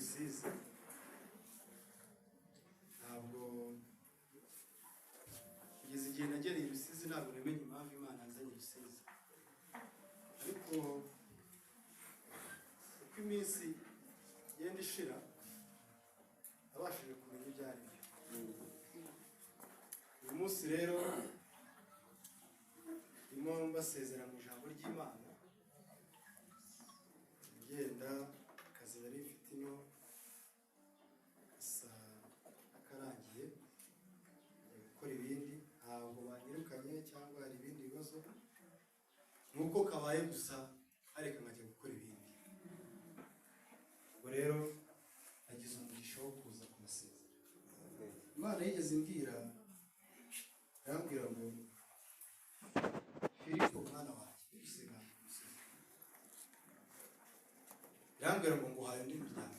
Rusizi ntabwo kugeza igihe nagereye i Rusizi ntabwo namenye impamvu Imana yazanye Rusizi, ariko uko iminsi igenda ishira abashije kumenya ibyo ari byo. Uyu munsi rero ndimo mbasezera mu ijambo ry'Imana, ngenda akazi nari mfite ino gasa akarangiye njya gukora ibindi, ntabwo banyirukanye cyangwa hari ibindi bibazo, nuko kabaye gusa ariko nkajya gukora ibindi. Ubwo rero nagize umugisha wo kuza kumusezera. Imana yigeze imbwira, arambwira ngo Filipo mwana wanjye usigana umusozi, irambwira ngo nguhaye undi muryango.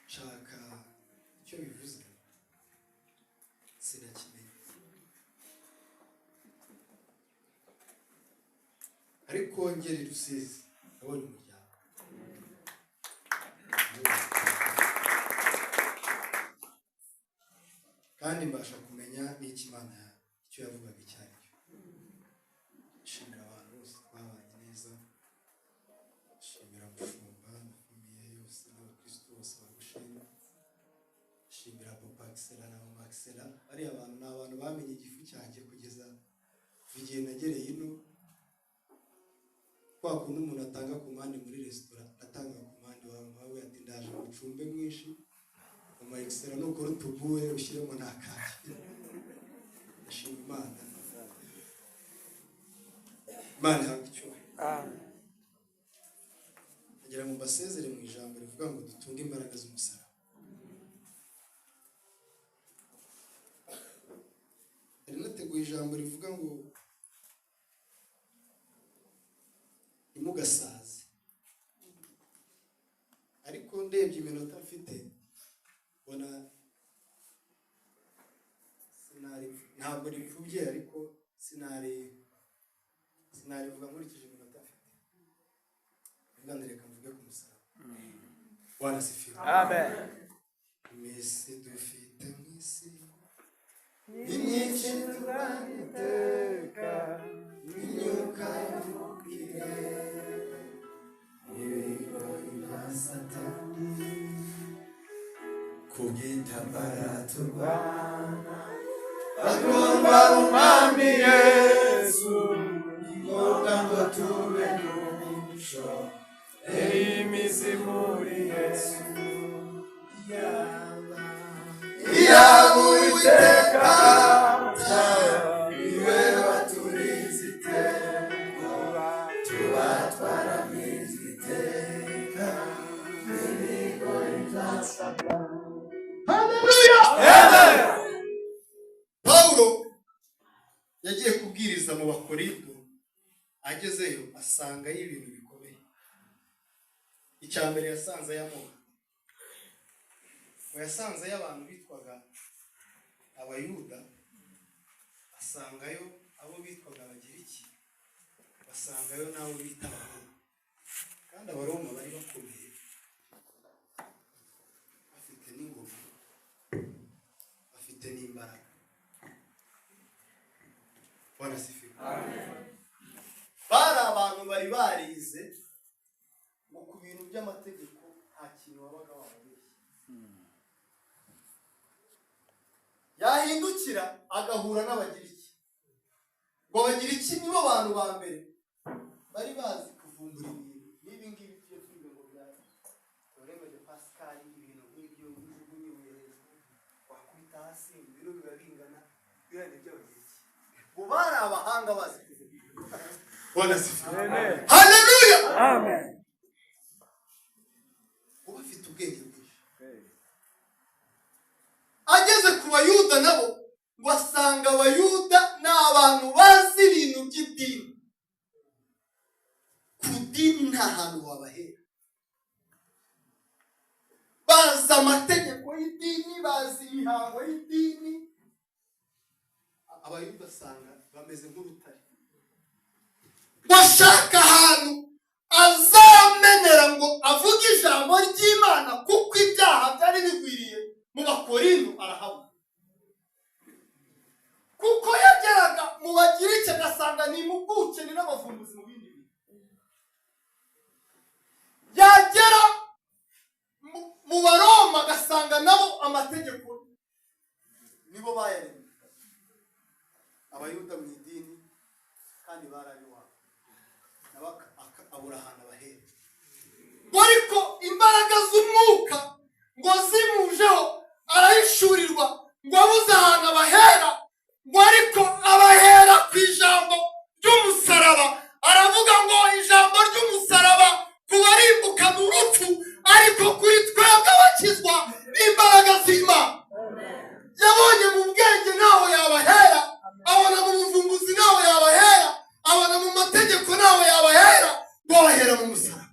Nshaka icyo bivuze sinakimenye, ariko ngera i Rusizi nabonye umuryango, kandi mbasha kumenya n'icyo Imana icyo yavugaga icyo ari cyo. Nshimira abantu bose twabanye neza, nshimira umushumba na famiye yose n'abakristo bose bagushima, nshimira Papa Axela na Mama Axela. Bariya abantu ni abantu bamenye igifu cyanjye kugeza igihe nagereye ino. Kwa kundi umuntu atanga komande muri resitora, atanga komande wawe ati ndaje mucumbe mwinshi, Mama Axela nukora utubuwe ushyiremo n'akaki. Nshima Imana, Imana ihabwe icyubahiro. Ngira ngo mbasezere mu ijambo rivuga ngo dutunge imbaraga z'umusaraba. Hari nateguye ijambo rivuga ngo ntimugasaze, ariko ndebye iminota mfite mbona ntabwo ripfubye, ariko sinarivuga nkurikije iminota mfite. Ngana reka mvuge ku musaraba. Bwana asifiwe. Amen. Iminsi dufite mu isi ni myinshi turwaniteka, imyuka y'umubwire, ibigori bya Satani, kubw'intambara turwana bagomba umwami Yesu, ni ngombwa ngo tube n'umuco imizi muri Yesu. Yaba Uwiteka iwe waturize iteka, tuba twaramizwe iteka n'ibigori bya Satani. Haleluya! Amen! Pawulo yagiye kubwiriza mu Bakorinto, agezeyo asangayo ibintu bikomeye. Icya mbere yasanze ayamoha, yasanzeyo abantu bitwaga Abayuda, asangayo abo bitwaga Abagiriki, basangayo n'abo bita Abaroma. Kandi Abaroma bari bakomeye, bafite n'ingoma, bafite n'imbaraga. Bwana asifiwe. Bari abantu bari barize ngo ku bintu by'amategeko nta kintu wabaga wababeshye. Yahindukira agahura n'Abagiriki, ngo Abagiriki nibo bantu ba mbere bari bazi kuvumbura ibintu n'ibi ngibi byo twiga ngo bya Théorème de Pascal, ibintu nk'ibyo ujugunye hejuru wakubita hasi ibiro biba bingana, biriya ni by'Abagiriki. Ngo bari abahanga bazi kuvumbura. Bwana asifiwe. Amen. Haleluya. Amen. Uba afite ubwenge bwinshi. Ageze ku Bayuda nabo ngo asanga Abayuda ni abantu bazi ibintu by'idini. Ku dini nta hantu wabahera, bazi amategeko y'idini, bazi imihango y'idini. Abayuda asanga bameze nk'urutare, bashaka ahantu azamenera ngo avuge ijambo ry'Imana kuko ibyaha byari bigwiriye mu Bakorinto arahabwa. Kuko yageraga mu Bagiriki agasanga ni impuguke ni n'abavumbuzi mu bindi bintu. Yagera mu Baroma agasanga nabo amategeko nibo bayaremye. Abayuda mu idini kandi barabiwabo nabo abura ahantu abahera. Ariko imbaraga z'umwuka ngo zimujeho arahishurirwa ngo abuze ahantu abahera, ngo ariko abahera ku ijambo ry'umusaraba. Aravuga ngo ijambo ry'umusaraba kubarimbuka mu rupfu, ariko kuri twebwe abakizwa n'imbaraga z'Imana. Yabonye mu bwenge ntaho yabahera, abona mu buvumbuzi ntaho yabahera, abona mu mategeko ntaho yabahera, ngo abahera mu musaraba.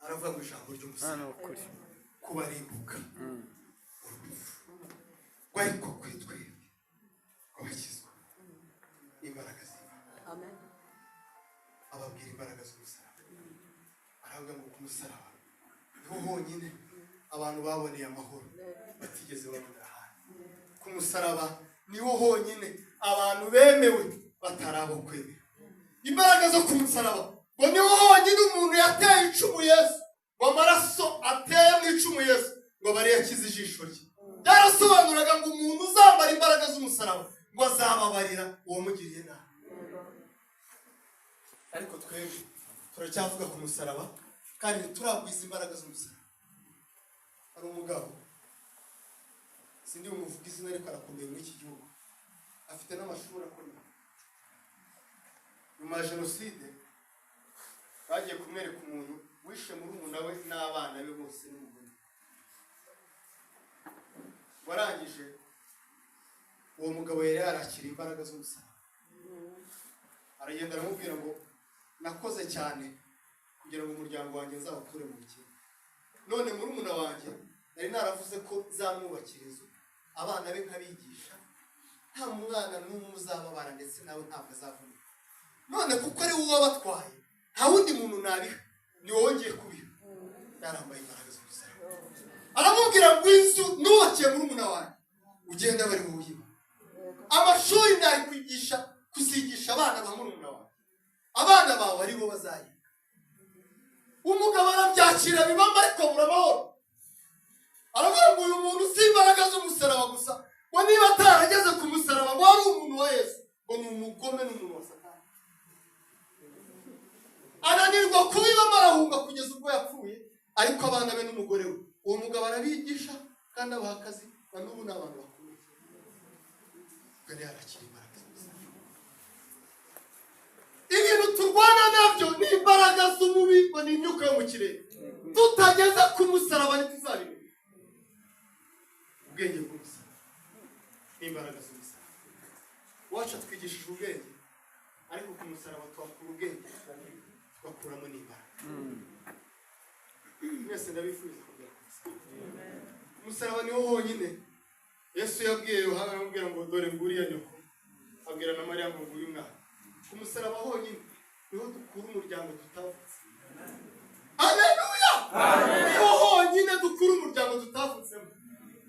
Aravuga ngo ijambo ry'umusaraba kubarimbuka ngo ariko kuri twebwe abakizwa imbaraga z'Imana. Ababwira imbaraga z'umusaraba. Aravuga ngo ku musaraba niho honyine abantu baboneye amahoro batigeze babona ahandi. Ku musaraba niho honyine abantu bemewe batarabo kwemera. Imbaraga zo ku musaraba ngo niho honyine umuntu yateye icumu Yesu, ngo amaraso ateye mu icumu Yesu ngo bari yakize ijisho rye. Byarasobanuraga ngo umuntu uzambara imbaraga z'umusaraba ngo azababarira uwamugiriye nabi. Ariko twebwe turacyavuga ku musaraba kandi turagwiza imbaraga z'umusaraba. Hari umugabo sindi umuvuga izina ariko arakomeye muri iki gihugu, afite n'amashuri akomeye. Nyuma ya Jenoside bagiye kumwereka umuntu wishe murumuna we n'abana be bose n'umugore. Warangije uwo mugabo yari yarakira imbaraga z'umusaraba. Aragenda aramubwira ngo nakoze cyane kugira ngo umuryango wanjye nzabakure mu bukene. None murumuna wanjye nari naravuze ko zamwubakira inzu, abana be nkabigisha, nta mwana n'umwe uzababara ndetse nawe ntabwo azavunika. None kuko ari wowe wabatwaye nta wundi muntu nabiha, ni wowe ngiye kubiha. Yarambaye imbaraga z'umusaraba. Aramubwira ngo inzu nubakiye murumuna wanjye ugenda bari mu buyiba. Amashuri ndari kwigisha kuzigisha abana ba murumuna wanjye, abana bawe ari bo bazayiga. Umugabo arabyakira bibamba ariko muramahoro. Aravuga ngo uyu muntu si imbaraga z'umusaraba gusa, ngo niba atarageze ku musaraba ngo ari umuntu wa Yesu, ngo ni umugome n'umuntu wa Satani. Ananirwa kubibamo arahunga kugeza ubwo yapfuye, ariko abana be n'umugore we uwo mugabo arabigisha kandi abaha akazi, na n'ubu ni abantu bakuru. Kandi yarakira imbaraga z'umusaraba. Ibintu turwana nabyo ni imbaraga z'umubi, ngo ni imyuka yo mu kirere. Tutageza ku musaraba ntituzabimenya. Ubwenge bw'umusaraba n'imbaraga z'umusaraba. Wacu twigishije ubwenge, ariko ku musaraba twakura ubwenge tugakuramo n'imbaraga. Mwese ndabifuza kugera ku musaraba. Umusaraba niho honyine Yesu yabwiye Yohana, aramubwira ngo dore nguriya nyoko, abwira na Mariya ngo nguyu mwana. Ku musaraba honyine niho dukura umuryango tutavutse. Haleluya! Niho honyine dukura umuryango tutavutsemo.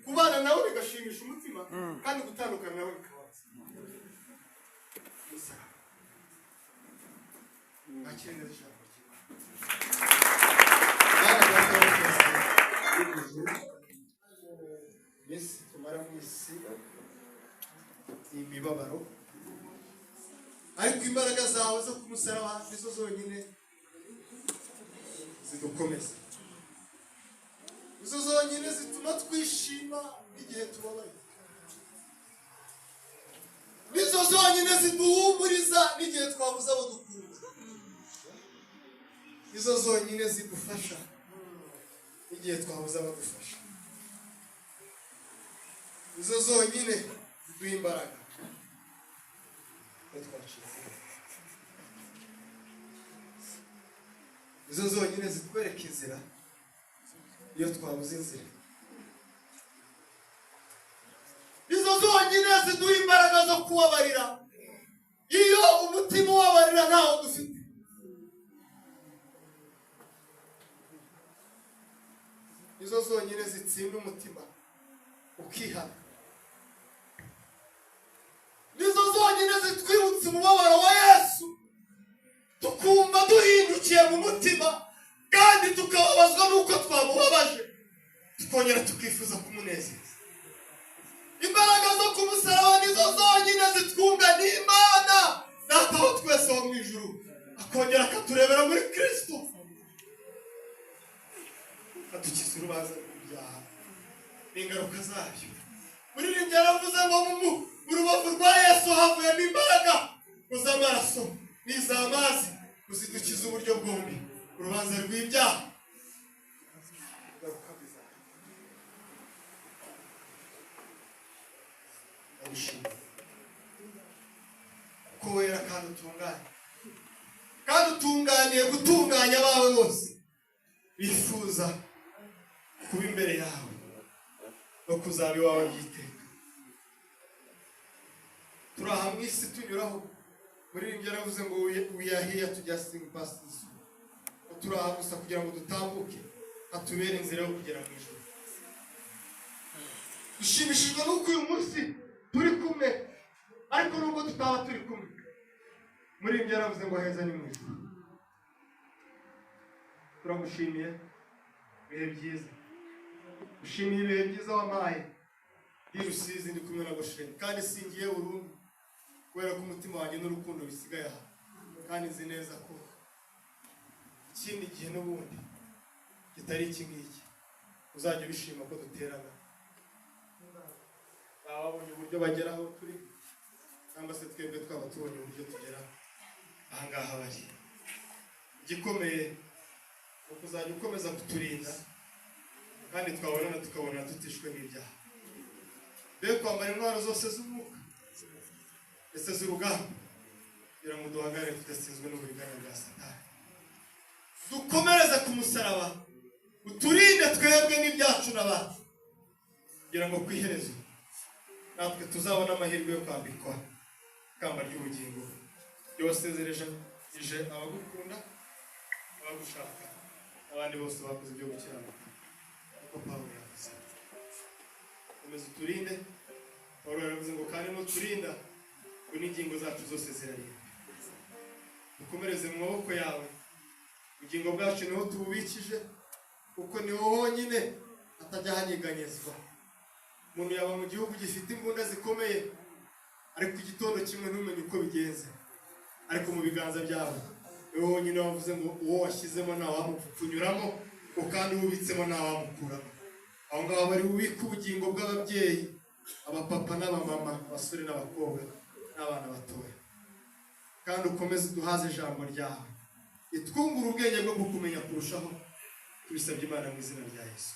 Kubana nawe bigashimisha umutima kandi gutandukana nawe bikabaza. Musaraba. Akiri neza ijambo ry'Imana. Yesu tumara mu isi imibabaro, ariko imbaraga zawe zo ku musaraba nizo zonyine zidukomeza. Nizo zonyine zituma twishima igihe tubabaye. Nizo zonyine ziduhumuriza n'igihe twabuze abo dukunda. Nizo zonyine zidufasha igihe twabuze abadufasha. Nizo zonyine ziduha imbaraga. Nizo zonyine zitwereka inzira iyo twabuze inzira. Nizo zonyine ziduha imbaraga zo kubabarira iyo umutima ubabarira ntawo dufite. nizo zonyine zitsinda umutima ukihana, nizo zonyine zitwibutsa umubabaro wa Yesu, tukumva duhindukiye mu mutima kandi tukababazwa n'uko twamubabaje, tukongera tukifuza kumunezeza. Imbaraga zo ku musaraba nizo zonyine zitwunga n'Imana Data wa twese wo mu ijuru, akongera akaturebera muri Kristo, adukiza urubanza rw'ibyaha n'ingaruka zabyo. Muri iri gihe yaravuze ngo mu rubavu rwa Yesu havuyemo imbaraga z'amaraso n'iz'amazi kuzidukiza uburyo bwombi, urubanza rw'ibyaha. Ko wera kandi utunganye, kandi utunganiye gutunganya abawe bose bifuza kuba imbere yawe no kuzaba iwawe by'iteka. Turi aha mu isi tunyuraho, muri iri gihe yaravuze ngo we are here to just sing past this. Turi aha gusa kugira ngo dutambuke, hatubere inzira yo kugera mu ijuru. Dushimishijwe n'uko uyu munsi turi kumwe, ariko nubwo tutaba turi kumwe, muri iri gihe yaravuze ngo heza ni mu ijuru. Turamushimiye ibihe byiza, ushimiye ibihe byiza wampaye i Rusizi ndi kumwe na Gosheni, kandi singiye burundu kubera ko umutima wanjye n'urukundo bisigaye aha, kandi nzi neza ko ikindi gihe n'ubundi kitari iki ngiki uzajya ubishima ko duterana. Baba babonye uburyo bageraho turi, cyangwa se twebwe twaba tubonye uburyo tugera ahangaha bari. Igikomeye ni ukuzajya ukomeza kuturinda, kandi twabonana tukabona tutishwe n'ibyaha. Rero kwambara intwaro zose z'umwuka ndetse z'urugamba kugira ngo duhagarare tudatsinzwe n'uburiganya bwa Satani. Dukomereze ku musaraba, uturinde twebwe n'ibyacu n'abacu, kugira ngo ku iherezo natwe tuzabona amahirwe yo kwambikwa ikamba ry'ubugingo. Yabasezereje abagukunda, abagushaka, abandi bose bakoze ibyo gukiranuka, uko Pawulo yavuze. Komeza uturinde. Pawulo yaravuze ngo kandi nuturinda ngo n'ingingo zacu zose zirarinda. Dukomereze mu maboko yawe, ubugingo bwacu niho tububikije, kuko niho honyine hatajya hanyeganyezwa. Umuntu yaba mu gihugu gifite imbunda zikomeye, ariko igitondo kimwe ntumenye uko bigenze, ariko mu biganza byawe niho honyine wavuze ngo uwo washyizemo ntawamupfunyuramo, kandi uwubitsemo ntawamukuramo. Aho ngaho bari bubika ubugingo bw'ababyeyi, abapapa n'abamama, abasore n'abakobwa n'abana batoya. Kandi ukomeze duhaze ijambo ryawe, itwungura ubwenge bwo kukumenya kurushaho, tubisabye Imana mu izina rya Yesu.